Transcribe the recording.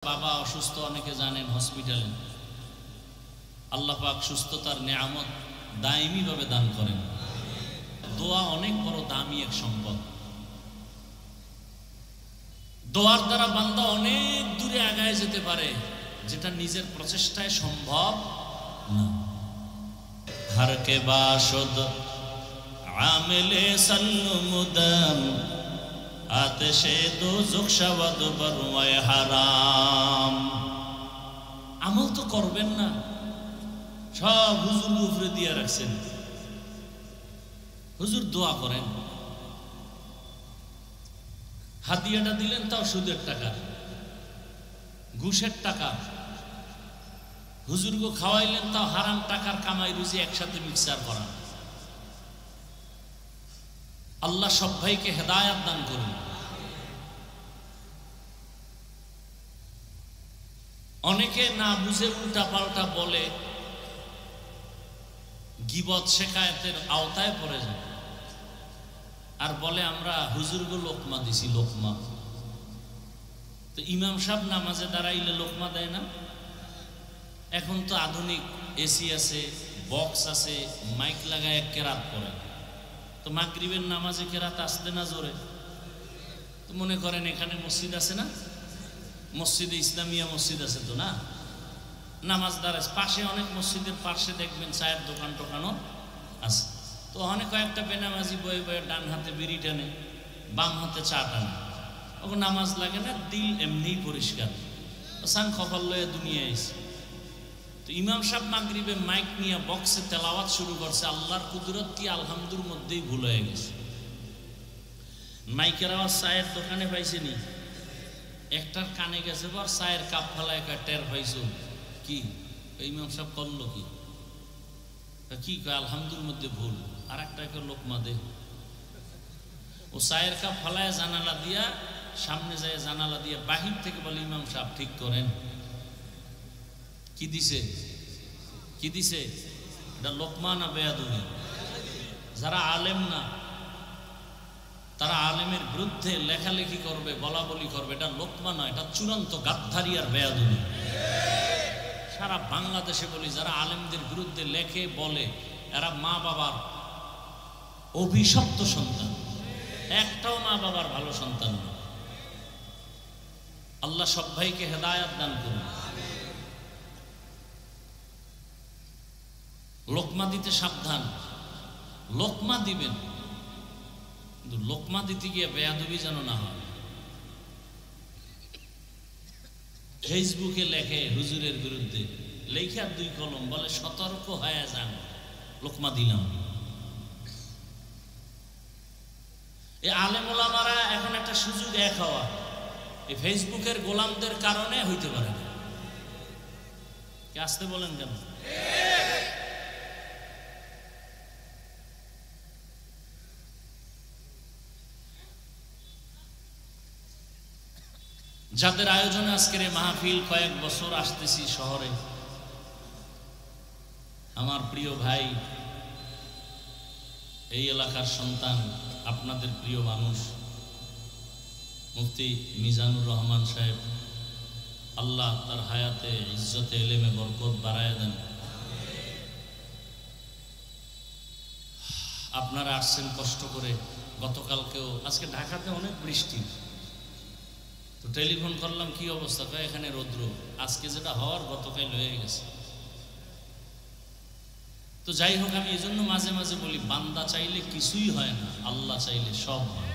বাবা অসুস্থ, অনেকে জানেন হসপিটালে। আল্লাহ পাক সুস্থতার নেয়ামত দায়মি ভাবে দান করেন। দোয়া অনেক বড় দামি এক সম্পদ। দোয়ার দ্বারা বান্দা অনেক দূরে আগায় যেতে পারে, যেটা নিজের প্রচেষ্টায় সম্ভব না। হর কে বাশদ আমেলে সাল্লু মুদাম আতেশে দোজখ শাওয়াদ বরওয়ায়ে হারাম। আমল তো করবেন না, সব হুজুর উপরে দিয়ে রাখছেন। হুজুর দোয়া করেন, হাদিয়াটা দিলেন তাও সুদের টাকা, ঘুষের টাকা। হুজুরকে খাওয়াইলেন তাও হারাম টাকার কামাই রুজি একসাথে মিক্সার করা। আল্লাহ সব ভাইকে হেদায়াত দান করুন। অনেকে না বুঝে উল্টা পাল্টা বলে, গীবত শেখায়েতের আওতায় পড়ে যায়, আর বলে আমরা হুজুরকে লোকমা দিছি। লোকমা তো ইমাম সাহেব নামাজে দাঁড়াইলে লোকমা দেয় না? এখন তো আধুনিক এসি আছে, বক্স আছে, মাইক লাগায় কেরাত পড়ে। তো মাগরিবের নামাজে কেরাত আসতে না জোরে? তো মনে করেন এখানে মসজিদ আছে না, মসজিদে ইসলামিয়া মসজিদ আছে তো না, নামাজ দাঁড়ায় পাশে অনেক মসজিদের পাশে দেখবেন চায়ের দোকান টোকানও আছে। তো অনেক কয়েকটা বেনামাজি বয়ে বয়ে ডান হাতে বিড়ি টানে, বাম হাতে চা টানে। ওকে নামাজ লাগে না, দিল এমনিই পরিষ্কার, সান খবর লয়ে দুনিয়া এসে। তো ইমাম সাহেব মাগরিবে মাইক নিয়ে বক্সে তেলাওয়াত শুরু করছে। আল্লাহর কুদরত কি আলহামদুর মধ্যেই ভুল হয়ে গেছে। মাইকের আওয়াজ চায়ের দোকানে পাইছেনি, একটার কানে গেছে, পর চায়ের কাপ ফেলায় টের পাইছো কি ইমাম সাহেব করলো কি? কি কয় আলহামদুর মধ্যে ভুল, আর একটা লোকমা দে। ও চায়ের কাপ ফেলায় জানালা দিয়া সামনে যায়, জানালা দিয়া বাহির থেকে বলে ইমাম সাহেব ঠিক করেন। কি দিছে? কি দিছে? এটা লোকমা না বেয়াদবি? যারা আলেম না, তারা আলেমের বিরুদ্ধে লেখালেখি করবে, বলা বলি করবে, এটা লোকমা নয়, এটা চূড়ান্ত গাদ্দারি আর বেয়াদবি। সারা বাংলাদেশে বলি, যারা আলেমদের বিরুদ্ধে লেখে বলে, এরা মা বাবার অভিশপ্ত সন্তান, একটাও মা বাবার ভালো সন্তান না। আল্লাহ সব ভাইকে হেদায়াত দান করুন। লোকমা দিতে সাবধান। লোকমা দিবেন, কিন্তু লোকমা দিতে গিয়ে বেয়াদবি যেন না হয়। ফেসবুকে লেখে হুজুরের বিরুদ্ধে, লেখা 2 কলম, বলে সতর্ক হয়ে যান, লোকমা দিলাম। এই আলেম ওলামারা এখন একটা সুযোগ এক হওয়া, এই ফেসবুকের গোলামদের কারণে হইতে পারে না। কে আসতে বলেন কেন? যাদের আয়োজনে আজকের এই মাহফিল, কয়েক বছর আসতেছি শহরে, আমার প্রিয় ভাই, এই এলাকার সন্তান, আপনাদের প্রিয় মানুষ মুফতি মিজানুর রহমান সাহেব, আল্লাহ তার হায়াতে ইজ্জতে এলেমে বরকত বাড়ায় দেন। আপনারা আসছেন কষ্ট করে। গতকালকেও, আজকে ঢাকাতে অনেক বৃষ্টি, তো টেলিফোন করলাম কি অবস্থা, এখানে রৌদ্র। আজকে যেটা হওয়ার গতকাল হয়ে গেছে। তো যাই হোক, আমি এই জন্য মাঝে মাঝে বলি, বান্দা চাইলে কিছুই হয় না, আল্লাহ চাইলে সব হয়।